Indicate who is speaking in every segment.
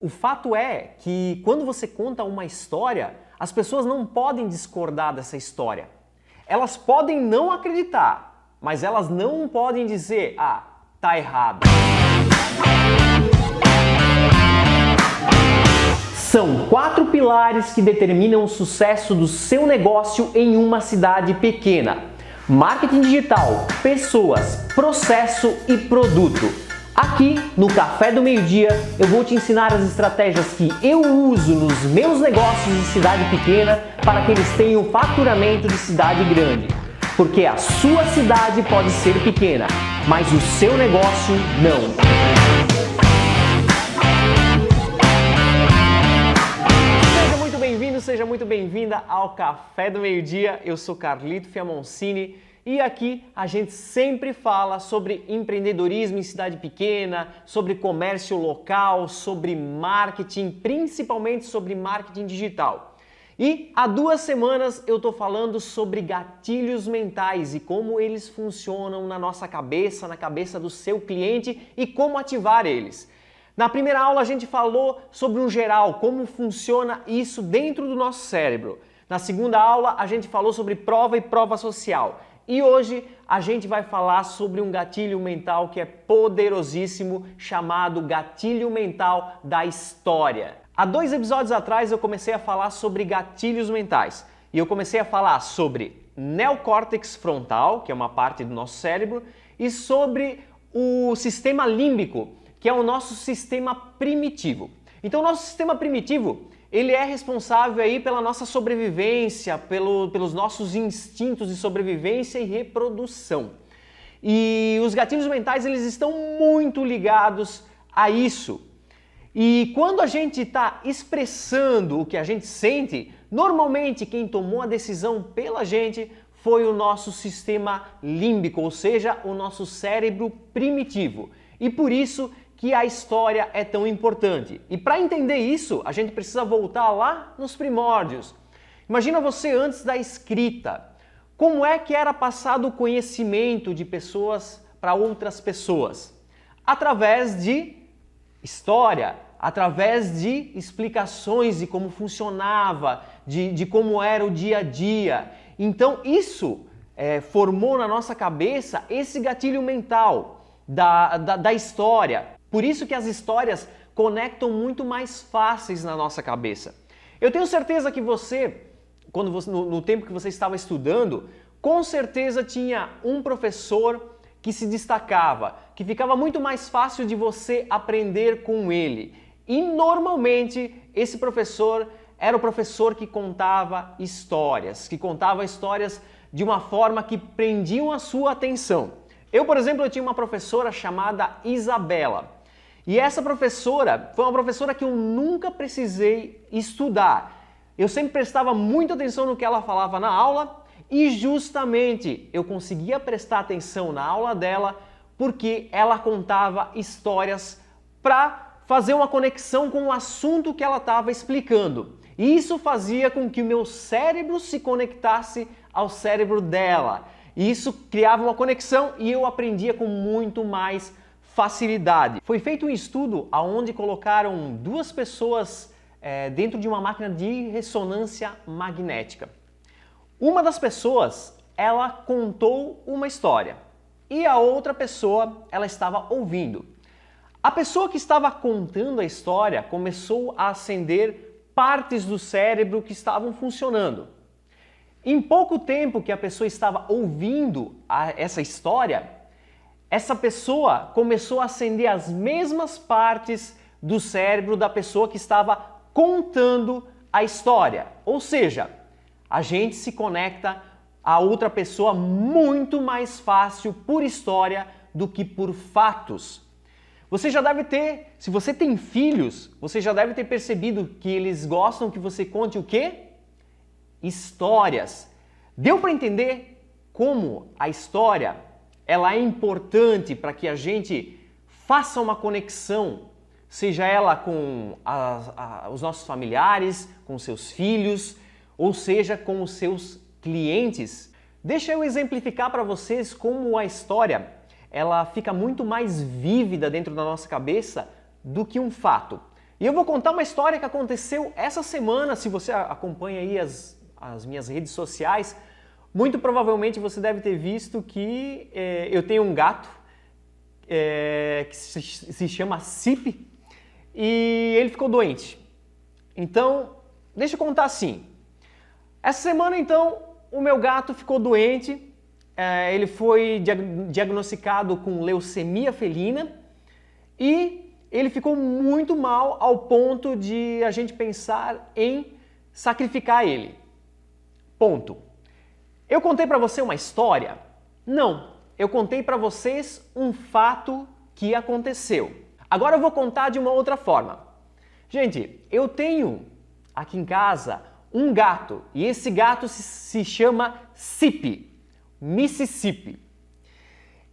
Speaker 1: O fato é que quando você conta uma história, as pessoas não podem discordar dessa história. Elas podem não acreditar, mas elas não podem dizer, tá errado. São 4 pilares que determinam o sucesso do seu negócio em uma cidade pequena: marketing digital, pessoas, processo e produto. Aqui no Café do Meio-Dia eu vou te ensinar as estratégias que eu uso nos meus negócios de cidade pequena para que eles tenham faturamento de cidade grande. Porque a sua cidade pode ser pequena, mas o seu negócio não. Seja muito bem-vinda ao Café do Meio-Dia. Eu sou Carlito Fiamoncini e aqui a gente sempre fala sobre empreendedorismo em cidade pequena, sobre comércio local, sobre marketing, principalmente sobre marketing digital. E há 2 semanas eu estou falando sobre gatilhos mentais e como eles funcionam na nossa cabeça, na cabeça do seu cliente e como ativar eles. Na primeira aula a gente falou sobre um geral, como funciona isso dentro do nosso cérebro. Na segunda aula a gente falou sobre prova e prova social. E hoje a gente vai falar sobre um gatilho mental que é poderosíssimo, chamado gatilho mental da história. Há 2 episódios atrás eu comecei a falar sobre gatilhos mentais. E eu comecei a falar sobre neocórtex frontal, que é uma parte do nosso cérebro, e sobre o sistema límbico, que é o nosso sistema primitivo. Então o nosso sistema primitivo, ele é responsável aí pela nossa sobrevivência, pelos nossos instintos de sobrevivência e reprodução. E os gatilhos mentais, eles estão muito ligados a isso. E quando a gente está expressando o que a gente sente, normalmente quem tomou a decisão pela gente foi o nosso sistema límbico, ou seja, o nosso cérebro primitivo. E por isso que a história é tão importante. E para entender isso, a gente precisa voltar lá nos primórdios. Imagina você antes da escrita. Como é que era passado o conhecimento de pessoas para outras pessoas? Através de história, através de explicações de como funcionava, de como era o dia a dia. Então isso formou na nossa cabeça esse gatilho mental da história. Por isso que as histórias conectam muito mais fáceis na nossa cabeça. Eu tenho certeza que no tempo que você estava estudando, com certeza tinha um professor que se destacava, que ficava muito mais fácil de você aprender com ele. E normalmente esse professor era o professor que contava histórias de uma forma que prendiam a sua atenção. Eu, por exemplo, eu tinha uma professora chamada Isabela. E essa professora foi uma professora que eu nunca precisei estudar. Eu sempre prestava muita atenção no que ela falava na aula e justamente eu conseguia prestar atenção na aula dela porque ela contava histórias para fazer uma conexão com o assunto que ela estava explicando. E isso fazia com que o meu cérebro se conectasse ao cérebro dela. E isso criava uma conexão e eu aprendia com muito mais facilidade. Foi feito um estudo onde colocaram 2 pessoas dentro de uma máquina de ressonância magnética. Uma das pessoas, ela contou uma história e a outra pessoa, ela estava ouvindo. A pessoa que estava contando a história começou a acender partes do cérebro que estavam funcionando. Em pouco tempo que a pessoa estava ouvindo essa história, essa pessoa começou a acender as mesmas partes do cérebro da pessoa que estava contando a história. Ou seja, a gente se conecta a outra pessoa muito mais fácil por história do que por fatos. Você já deve ter, se você tem filhos, você já deve ter percebido que eles gostam que você conte o quê? Histórias. Deu para entender como a história ela é importante para que a gente faça uma conexão, seja ela com os nossos familiares, com seus filhos, ou seja, com os seus clientes. Deixa eu exemplificar para vocês como a história ela fica muito mais vívida dentro da nossa cabeça do que um fato. E eu vou contar uma história que aconteceu essa semana. Se você acompanha aí as minhas redes sociais, muito provavelmente você deve ter visto que eu tenho um gato que se chama Cip e ele ficou doente. Então, deixa eu contar assim. Essa semana, então, o meu gato ficou doente. Ele foi diagnosticado com leucemia felina e ele ficou muito mal ao ponto de a gente pensar em sacrificar ele. Ponto. Eu contei para você uma história? Não. Eu contei para vocês um fato que aconteceu. Agora eu vou contar de uma outra forma. Gente, eu tenho aqui em casa um gato e esse gato se chama Cip, Mississippi.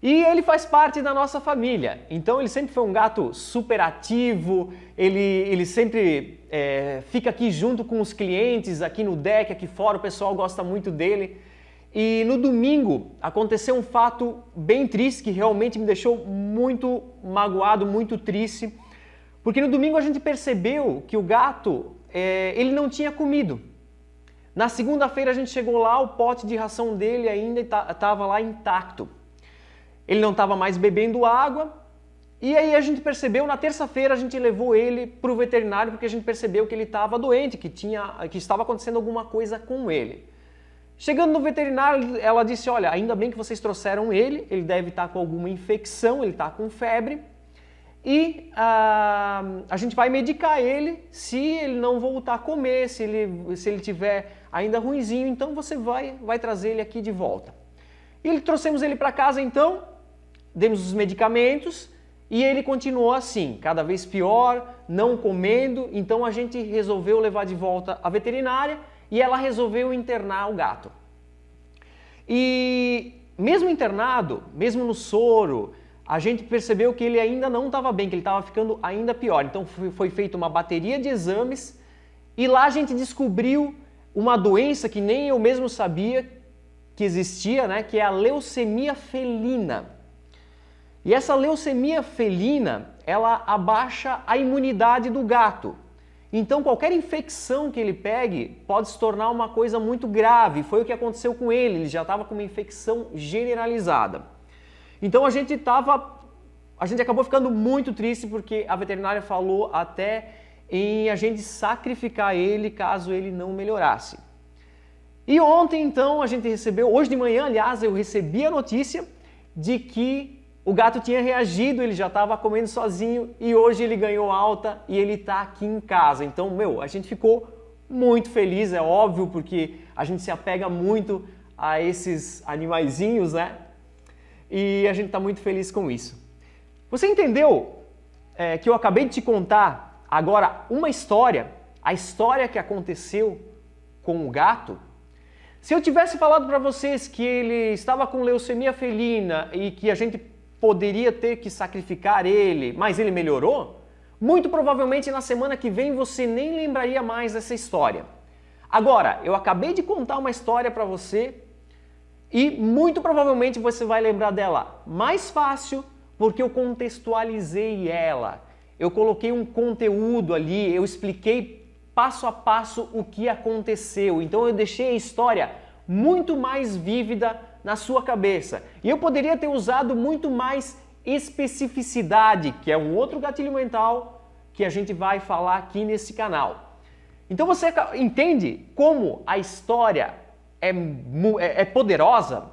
Speaker 1: E ele faz parte da nossa família, então ele sempre foi um gato super ativo, ele sempre fica aqui junto com os clientes, aqui no deck, aqui fora, o pessoal gosta muito dele. E no domingo aconteceu um fato bem triste que realmente me deixou muito magoado, muito triste, porque no domingo a gente percebeu que o gato, ele não tinha comido. Na segunda-feira a gente chegou lá, o pote de ração dele ainda estava lá intacto. Ele não estava mais bebendo água, e aí a gente percebeu, na terça-feira a gente levou ele para o veterinário porque a gente percebeu que ele estava doente, que estava acontecendo alguma coisa com ele. Chegando no veterinário, ela disse, olha, ainda bem que vocês trouxeram ele deve estar com alguma infecção, ele está com febre, e a gente vai medicar ele, se ele não voltar a comer, se ele tiver ainda ruinzinho, então você vai trazer ele aqui de volta. E trouxemos ele para casa então, demos os medicamentos e ele continuou assim, cada vez pior, não comendo, então a gente resolveu levar de volta à veterinária e ela resolveu internar o gato. E mesmo internado, mesmo no soro, a gente percebeu que ele ainda não estava bem, que ele estava ficando ainda pior. Então foi feita uma bateria de exames e lá a gente descobriu uma doença que nem eu mesmo sabia que existia, né, que é a leucemia felina. E essa leucemia felina, ela abaixa a imunidade do gato. Então qualquer infecção que ele pegue pode se tornar uma coisa muito grave. Foi o que aconteceu com ele já estava com uma infecção generalizada. Então a gente acabou ficando muito triste porque a veterinária falou até em a gente sacrificar ele caso ele não melhorasse. E ontem então hoje de manhã aliás, eu recebi a notícia de que o gato tinha reagido, ele já estava comendo sozinho e hoje ele ganhou alta e ele está aqui em casa. Então, a gente ficou muito feliz, é óbvio, porque a gente se apega muito a esses animaizinhos, né? E a gente está muito feliz com isso. Você entendeu que eu acabei de te contar agora uma história, a história que aconteceu com o gato? Se eu tivesse falado para vocês que ele estava com leucemia felina e que a gente poderia ter que sacrificar ele, mas ele melhorou, muito provavelmente na semana que vem você nem lembraria mais dessa história. Agora, eu acabei de contar uma história para você e muito provavelmente você vai lembrar dela mais fácil porque eu contextualizei ela. Eu coloquei um conteúdo ali, eu expliquei passo a passo o que aconteceu. Então eu deixei a história muito mais vívida na sua cabeça. E eu poderia ter usado muito mais especificidade, que é um outro gatilho mental que a gente vai falar aqui nesse canal. Então você entende como a história é poderosa?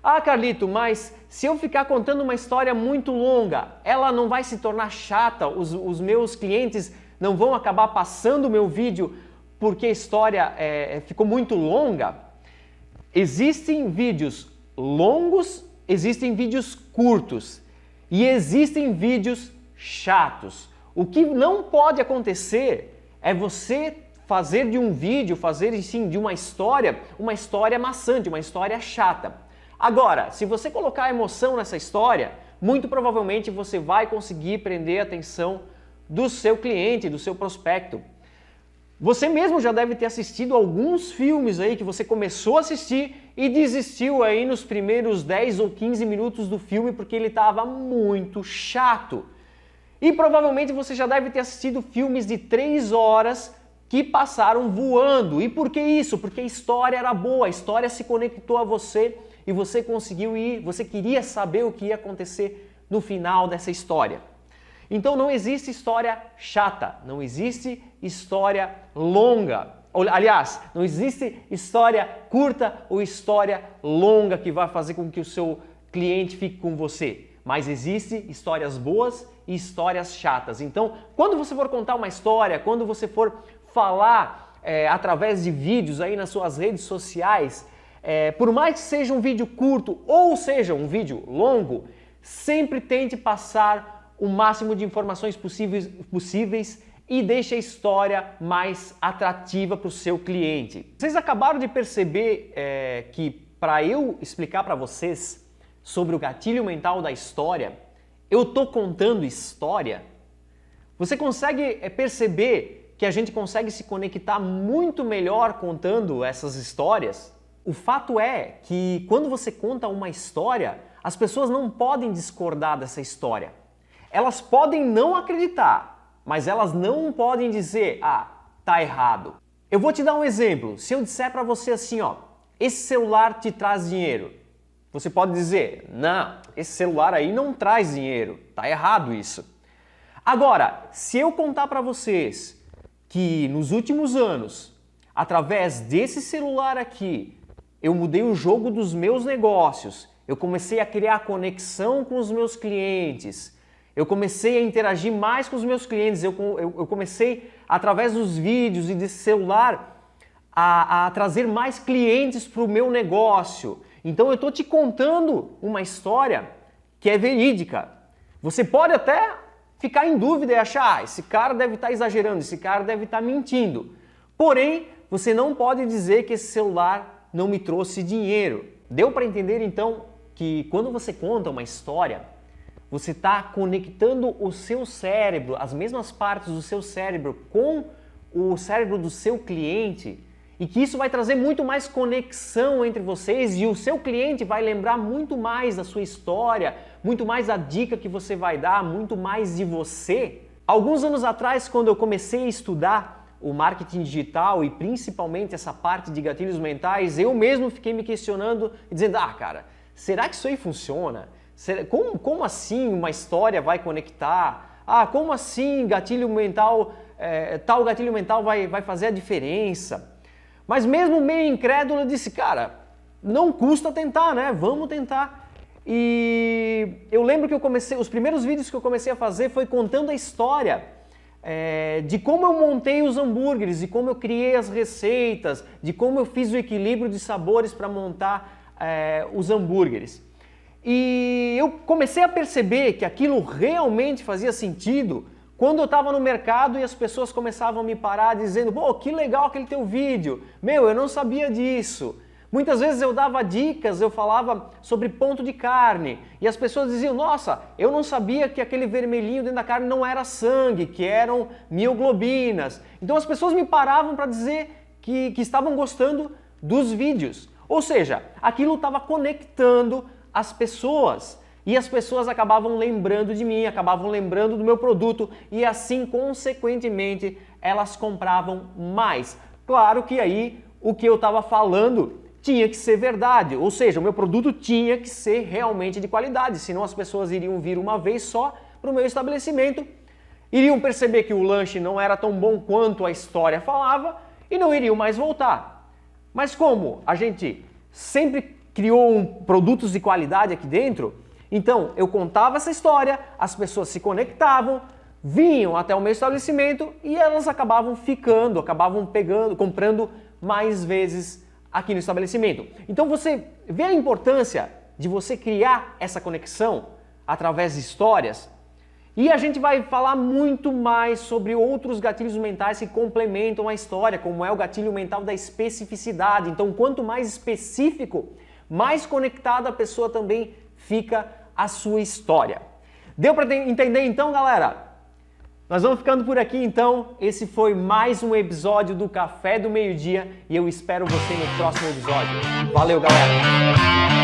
Speaker 1: Ah, Carlito, mas se eu ficar contando uma história muito longa, ela não vai se tornar chata? Os meus clientes não vão acabar passando o meu vídeo porque a história ficou muito longa? Existem vídeos longos, existem vídeos curtos e existem vídeos chatos. O que não pode acontecer é você fazer de um vídeo, fazer sim de uma história maçante, uma história chata. Agora, se você colocar emoção nessa história, muito provavelmente você vai conseguir prender a atenção do seu cliente, do seu prospecto. Você mesmo já deve ter assistido alguns filmes aí que você começou a assistir e desistiu aí nos primeiros 10 ou 15 minutos do filme porque ele estava muito chato. E provavelmente você já deve ter assistido filmes de 3 horas que passaram voando. E por que isso? Porque a história era boa, a história se conectou a você e você conseguiu ir, você queria saber o que ia acontecer no final dessa história. Então não existe história chata, não existe história longa. Aliás, não existe história curta ou história longa que vai fazer com que o seu cliente fique com você. Mas existem histórias boas e histórias chatas. Então, quando você for contar uma história, quando você for falar através de vídeos aí nas suas redes sociais, por mais que seja um vídeo curto ou seja um vídeo longo, sempre tente passar o máximo de informações possíveis e deixe a história mais atrativa para o seu cliente. Vocês acabaram de perceber que para eu explicar para vocês sobre o gatilho mental da história, eu estou contando história? Você consegue perceber que a gente consegue se conectar muito melhor contando essas histórias? O fato é que quando você conta uma história, as pessoas não podem discordar dessa história. Elas podem não acreditar, mas elas não podem dizer, tá errado. Eu vou te dar um exemplo. Se eu disser para você assim, esse celular te traz dinheiro, você pode dizer, não, esse celular aí não traz dinheiro, tá errado isso. Agora, se eu contar para vocês que nos últimos anos, através desse celular aqui, eu mudei o jogo dos meus negócios, eu comecei a criar conexão com os meus clientes, eu comecei a interagir mais com os meus clientes, eu comecei, através dos vídeos e desse celular, a trazer mais clientes para o meu negócio. Então eu estou te contando uma história que é verídica. Você pode até ficar em dúvida e achar, esse cara deve estar exagerando, esse cara deve estar mentindo. Porém, você não pode dizer que esse celular não me trouxe dinheiro. Deu para entender então que quando você conta uma história, você está conectando o seu cérebro, as mesmas partes do seu cérebro com o cérebro do seu cliente e que isso vai trazer muito mais conexão entre vocês e o seu cliente vai lembrar muito mais da sua história, muito mais da dica que você vai dar, muito mais de você. Alguns anos atrás, quando eu comecei a estudar o marketing digital e principalmente essa parte de gatilhos mentais, eu mesmo fiquei me questionando e dizendo, cara, será que isso aí funciona? Como assim uma história vai conectar? Como assim gatilho mental, tal gatilho mental vai fazer a diferença? Mas mesmo meio incrédulo, eu disse, cara, não custa tentar, né? Vamos tentar. E eu lembro que os primeiros vídeos que eu comecei a fazer foi contando a história de como eu montei os hambúrgueres, de como eu criei as receitas, de como eu fiz o equilíbrio de sabores para montar os hambúrgueres. E eu comecei a perceber que aquilo realmente fazia sentido quando eu estava no mercado e as pessoas começavam a me parar dizendo, pô, que legal aquele teu vídeo, eu não sabia disso. Muitas vezes eu dava dicas, eu falava sobre ponto de carne e as pessoas diziam, nossa, eu não sabia que aquele vermelhinho dentro da carne não era sangue, que eram mioglobinas. Então as pessoas me paravam para dizer que estavam gostando dos vídeos. Ou seja, aquilo estava conectando as pessoas. E as pessoas acabavam lembrando de mim, acabavam lembrando do meu produto e assim, consequentemente, elas compravam mais. Claro que aí o que eu estava falando tinha que ser verdade, ou seja, o meu produto tinha que ser realmente de qualidade, senão as pessoas iriam vir uma vez só para o meu estabelecimento, iriam perceber que o lanche não era tão bom quanto a história falava e não iriam mais voltar. Mas como a gente sempre criou produtos de qualidade aqui dentro, então, eu contava essa história, as pessoas se conectavam, vinham até o meu estabelecimento e elas acabavam ficando, acabavam comprando mais vezes aqui no estabelecimento. Então, você vê a importância de você criar essa conexão através de histórias e a gente vai falar muito mais sobre outros gatilhos mentais que complementam a história, como é o gatilho mental da especificidade. Então, quanto mais específico, mais conectada a pessoa também fica a sua história. Deu para entender então, galera? Nós vamos ficando por aqui então. Esse foi mais um episódio do Café do Meio-Dia e eu espero você no próximo episódio. Valeu, galera!